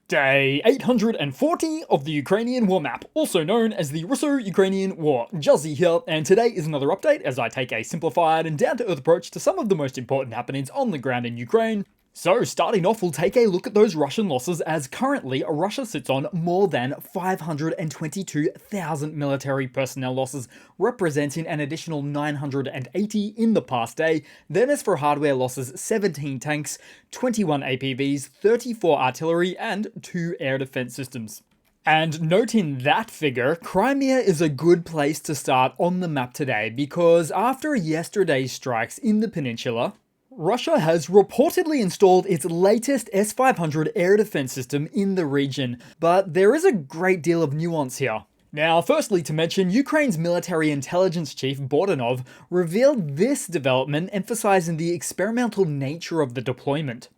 Day 840 of the Ukrainian War Map, also known as the Russo-Ukrainian War. Juzzie here, and today is another update as I take a simplified and down-to-earth approach to some of the most important happenings on the ground in Ukraine. So, starting off, we'll take a look at those Russian losses, as currently Russia sits on more than 522,000 military personnel losses, representing an additional 980 in the past day. Then as for hardware losses, 17 tanks, 21 APVs, 34 artillery, and 2 air defense systems. And noting that figure, Crimea is a good place to start on the map today, because after yesterday's strikes in the peninsula, Russia has reportedly installed its latest S-500 air defense system in the region, but there is a great deal of nuance here. Now, firstly to mention, Ukraine's military intelligence chief, Bordanov, revealed this development, emphasizing the experimental nature of the deployment.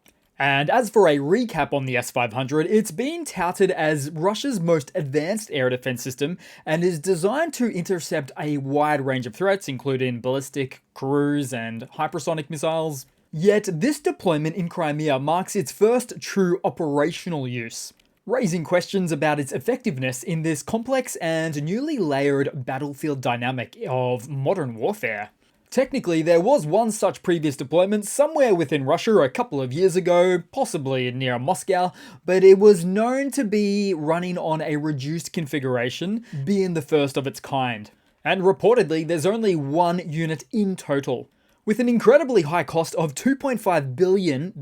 And as for a recap on the S-500, it's being touted as Russia's most advanced air defense system and is designed to intercept a wide range of threats, including ballistic, cruise, and hypersonic missiles. Yet this deployment in Crimea marks its first true operational use, raising questions about its effectiveness in this complex and newly layered battlefield dynamic of modern warfare. Technically, there was one such previous deployment somewhere within Russia a couple of years ago, possibly near Moscow, but it was known to be running on a reduced configuration, being the first of its kind. And reportedly, there's only one unit in total, with an incredibly high cost of $2.5 billion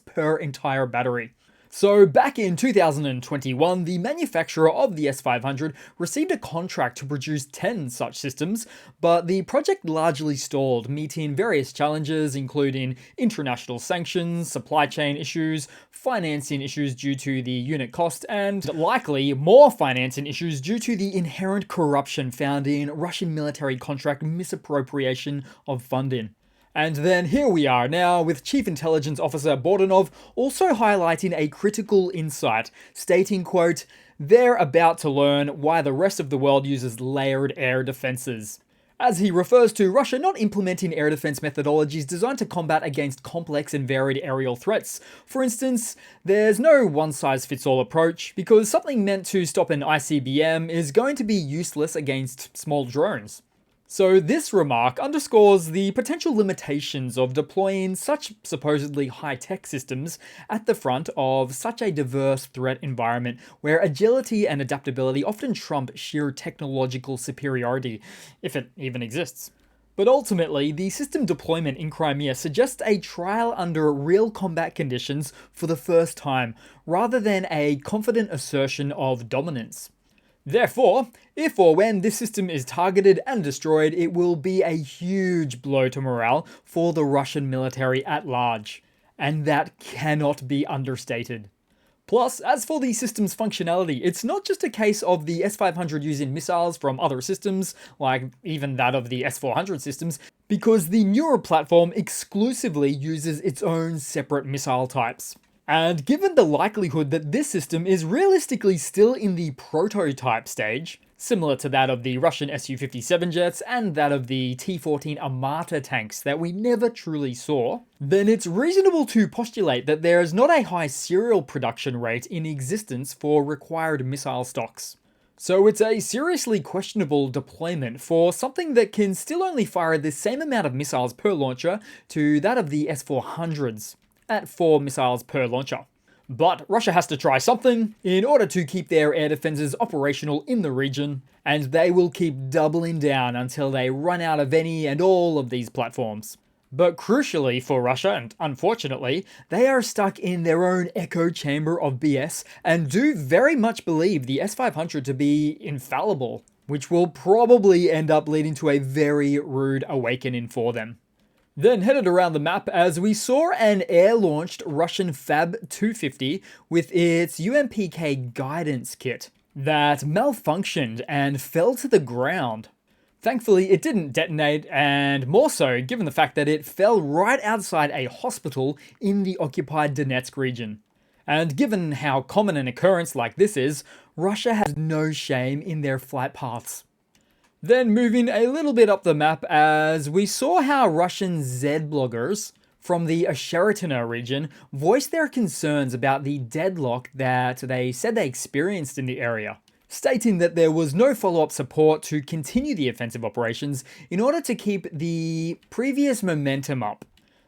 per entire battery. So back in 2021, the manufacturer of the S-500 received a contract to produce 10 such systems, but the project largely stalled, meeting various challenges including international sanctions, supply chain issues, financing issues due to the unit cost, and likely more financing issues due to the inherent corruption found in Russian military contract misappropriation of funding. And then here we are now with Chief Intelligence Officer Bordanov also highlighting a critical insight, stating, quote, "They're about to learn why the rest of the world uses layered air defenses," as he refers to Russia not implementing air defense methodologies designed to combat against complex and varied aerial threats. For instance, there's no one-size-fits-all approach, because something meant to stop an ICBM is going to be useless against small drones. So this remark underscores the potential limitations of deploying such supposedly high-tech systems at the front of such a diverse threat environment where agility and adaptability often trump sheer technological superiority, if it even exists. But ultimately, the system deployment in Crimea suggests a trial under real combat conditions for the first time, rather than a confident assertion of dominance. Therefore, if or when this system is targeted and destroyed, it will be a huge blow to morale for the Russian military at large. And that cannot be understated. Plus, as for the system's functionality, it's not just a case of the S-500 using missiles from other systems, like even that of the S-400 systems, because the newer platform exclusively uses its own separate missile types. And given the likelihood that this system is realistically still in the prototype stage, similar to that of the Russian Su-57 jets and that of the T-14 Armata tanks that we never truly saw, then it's reasonable to postulate that there is not a high serial production rate in existence for required missile stocks. So it's a seriously questionable deployment for something that can still only fire the same amount of missiles per launcher to that of the S-400s. At 4 missiles per launcher. But Russia has to try something in order to keep their air defenses operational in the region, and they will keep doubling down until they run out of any and all of these platforms. But crucially for Russia, and unfortunately, they are stuck in their own echo chamber of BS and do very much believe the S-500 to be infallible, which will probably end up leading to a very rude awakening for them. Then headed around the map as we saw an air-launched Russian Fab 250 with its UMPK guidance kit that malfunctioned and fell to the ground. Thankfully, it didn't detonate, and more so given the fact that it fell right outside a hospital in the occupied Donetsk region. And given how common an occurrence like this is, Russia has no shame in their flight paths. Then moving a little bit up the map as we saw how Russian Z bloggers from the Sheraton region voiced their concerns about the deadlock that they said they experienced in the area, stating that there was no follow-up support to continue the offensive operations in order to keep the previous momentum up.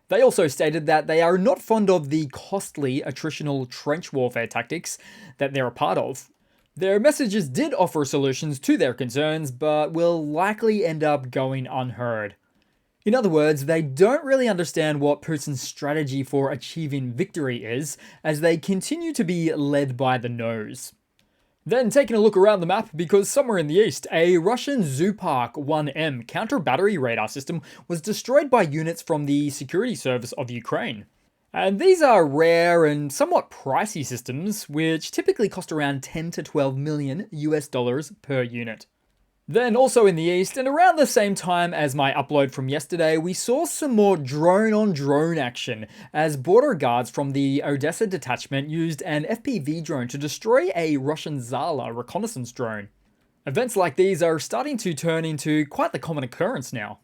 They also stated that they are not fond of the costly attritional trench warfare tactics that they're a part of. Their messages did offer solutions to their concerns, but will likely end up going unheard. In other words, they don't really understand what Putin's strategy for achieving victory is, as they continue to be led by the nose. Then taking a look around the map, because somewhere in the east, a Russian Zoopark 1M counter-battery radar system was destroyed by units from the security service of Ukraine. And these are rare and somewhat pricey systems, which typically cost around 10 to 12 million US dollars per unit. Then also in the east, and around the same time as my upload from yesterday, we saw some more drone-on-drone action, as border guards from the Odessa detachment used an FPV drone to destroy a Russian Zala reconnaissance drone. Events like these are starting to turn into quite the common occurrence now.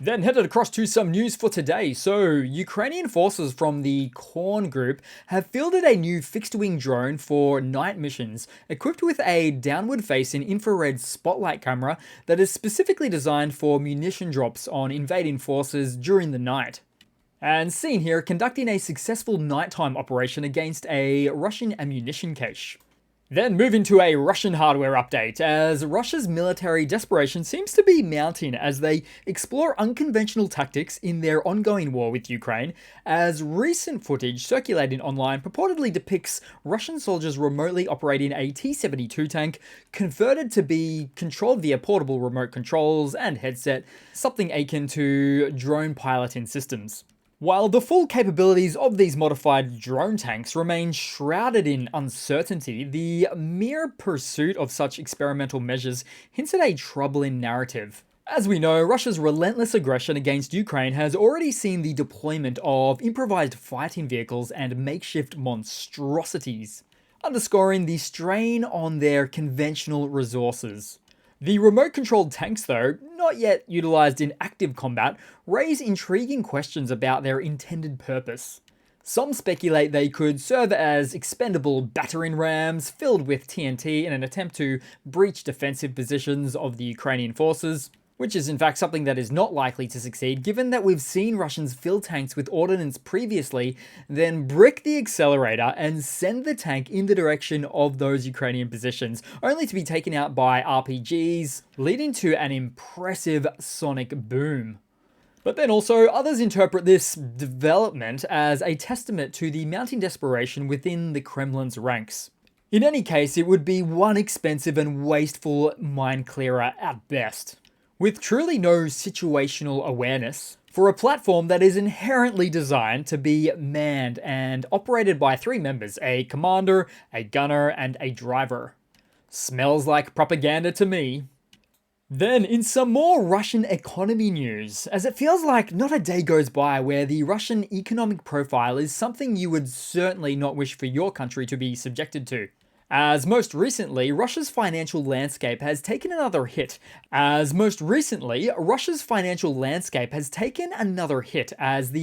Then headed across to some news for today. So, Ukrainian forces from the Korn group have fielded a new fixed-wing drone for night missions, equipped with a downward-facing infrared spotlight camera that is specifically designed for munition drops on invading forces during the night. And seen here conducting a successful nighttime operation against a Russian ammunition cache. Then moving to a Russian hardware update, as Russia's military desperation seems to be mounting as they explore unconventional tactics in their ongoing war with Ukraine, as recent footage circulating online purportedly depicts Russian soldiers remotely operating a T-72 tank converted to be controlled via portable remote controls and headset, something akin to drone piloting systems. While the full capabilities of these modified drone tanks remain shrouded in uncertainty, the mere pursuit of such experimental measures hints at a troubling narrative. As we know, Russia's relentless aggression against Ukraine has already seen the deployment of improvised fighting vehicles and makeshift monstrosities, underscoring the strain on their conventional resources. The remote-controlled tanks, though, not yet utilized in active combat, raise intriguing questions about their intended purpose. Some speculate they could serve as expendable battering rams filled with TNT in an attempt to breach defensive positions of the Ukrainian forces, which is in fact something that is not likely to succeed given that we've seen Russians fill tanks with ordnance previously, then brick the accelerator and send the tank in the direction of those Ukrainian positions, only to be taken out by RPGs, leading to an impressive sonic boom. But then also, others interpret this development as a testament to the mounting desperation within the Kremlin's ranks. In any case, it would be one expensive and wasteful mine clearer at best, with truly no situational awareness, for a platform that is inherently designed to be manned and operated by 3 members, a commander, a gunner, and a driver. Smells like propaganda to me. Then, in some more Russian economy news, as it feels like not a day goes by where the Russian economic profile is something you would certainly not wish for your country to be subjected to. As most recently, Russia's financial landscape has taken another hit. As the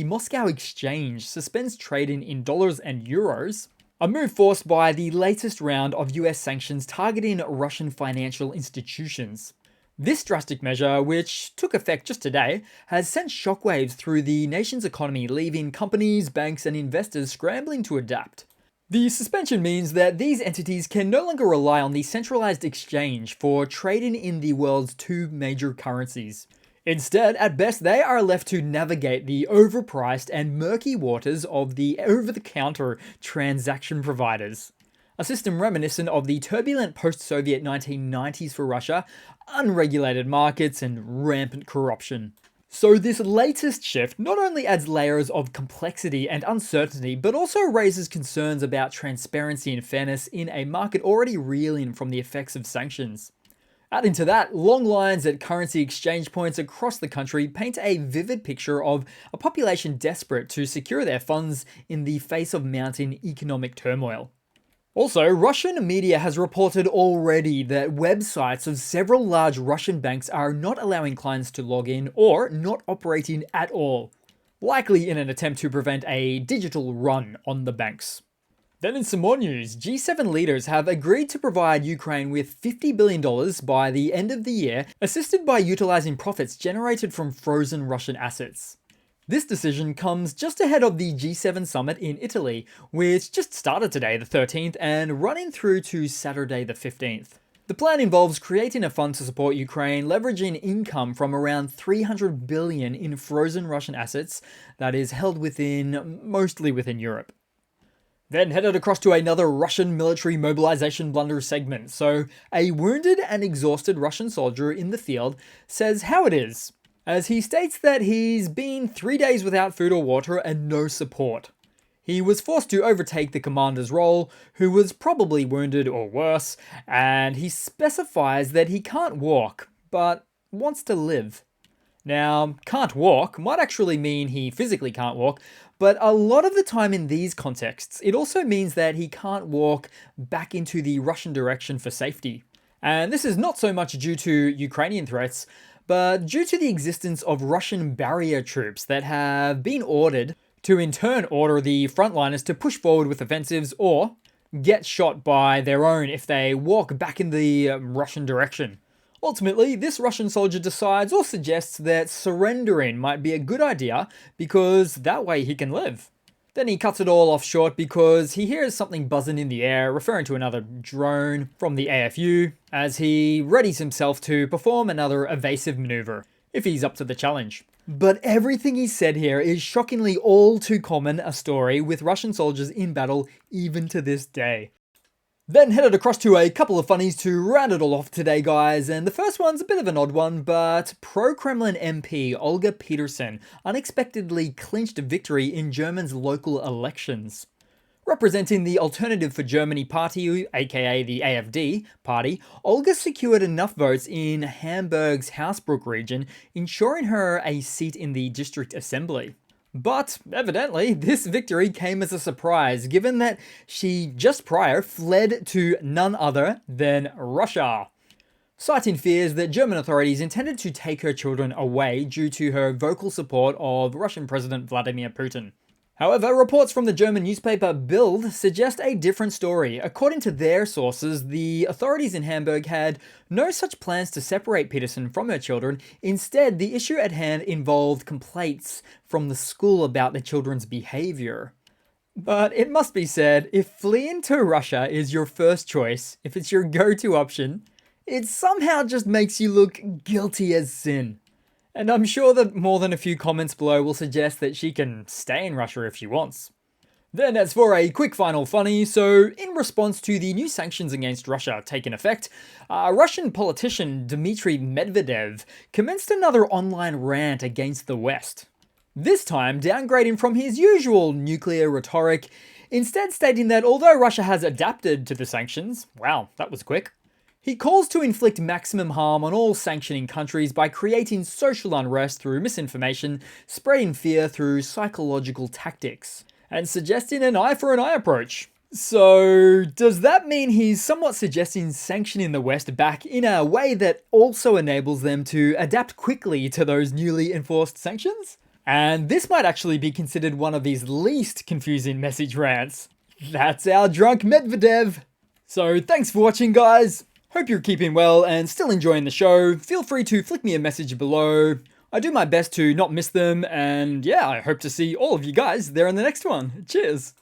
Moscow Exchange suspends trading in dollars and euros, a move forced by the latest round of US sanctions targeting Russian financial institutions. This drastic measure, which took effect just today, has sent shockwaves through the nation's economy, leaving companies, banks, and investors scrambling to adapt. The suspension means that these entities can no longer rely on the centralized exchange for trading in the world's 2 major currencies. Instead, at best, they are left to navigate the overpriced and murky waters of the over-the-counter transaction providers. A system reminiscent of the turbulent post-Soviet 1990s for Russia, unregulated markets, and rampant corruption. So this latest shift not only adds layers of complexity and uncertainty, but also raises concerns about transparency and fairness in a market already reeling from the effects of sanctions. Adding to that, long lines at currency exchange points across the country paint a vivid picture of a population desperate to secure their funds in the face of mounting economic turmoil. Also, Russian media has reported already that websites of several large Russian banks are not allowing clients to log in or not operating at all. likely in an attempt to prevent a digital run on the banks. Then in some more news, G7 leaders have agreed to provide Ukraine with $50 billion by the end of the year, assisted by utilizing profits generated from frozen Russian assets. This decision comes just ahead of the G7 summit in Italy, which just started today, the 13th, and running through to Saturday, the 15th. The plan involves creating a fund to support Ukraine, leveraging income from around $300 billion in frozen Russian assets that is held mostly within Europe. Then headed across to another Russian military mobilization blunder segment. So, a wounded and exhausted Russian soldier in the field says how it is, as he states that he's been 3 days without food or water and no support. He was forced to overtake the commander's role, who was probably wounded or worse, and he specifies that he can't walk, but wants to live. Now, can't walk might actually mean he physically can't walk, but a lot of the time in these contexts, it also means that he can't walk back into the Russian direction for safety. And this is not so much due to Ukrainian threats, but due to the existence of Russian barrier troops that have been ordered to in turn order the frontliners to push forward with offensives or get shot by their own if they walk back in the Russian direction. Ultimately, this Russian soldier decides or suggests that surrendering might be a good idea because that way he can live. Then he cuts it all off short because he hears something buzzing in the air, referring to another drone from the AFU, as he readies himself to perform another evasive maneuver, if he's up to the challenge. But everything he said here is shockingly all too common a story with Russian soldiers in battle even to this day. Then headed across to a couple of funnies to round it all off today, guys, and the first one's a bit of an odd one, but pro-Kremlin MP Olga Peterson unexpectedly clinched a victory in Germany's local elections. Representing the Alternative for Germany party, aka the AfD party, Olga secured enough votes in Hamburg's Hausbruck region, ensuring her a seat in the district assembly. But, evidently, this victory came as a surprise, given that she just prior fled to none other than Russia, citing fears that German authorities intended to take her children away due to her vocal support of Russian President Vladimir Putin. However, reports from the German newspaper Bild suggest a different story. According to their sources, the authorities in Hamburg had no such plans to separate Peterson from her children. Instead, the issue at hand involved complaints from the school about the children's behavior. But it must be said, if fleeing to Russia is your first choice, if it's your go-to option, it somehow just makes you look guilty as sin. And I'm sure that more than a few comments below will suggest that she can stay in Russia if she wants. Then as for a quick final funny, so in response to the new sanctions against Russia taking effect, Russian politician Dmitry Medvedev commenced another online rant against the West. This time downgrading from his usual nuclear rhetoric, instead stating that although Russia has adapted to the sanctions, wow, that was quick, he calls to inflict maximum harm on all sanctioning countries by creating social unrest through misinformation, spreading fear through psychological tactics, and suggesting an eye for an eye approach. So, does that mean he's somewhat suggesting sanctioning the West back in a way that also enables them to adapt quickly to those newly enforced sanctions? And this might actually be considered one of his least confusing message rants. That's our drunk Medvedev! So, thanks for watching, guys! Hope you're keeping well and still enjoying the show. Feel free to flick me a message below. I do my best to not miss them, and yeah, I hope to see all of you guys there in the next one. Cheers!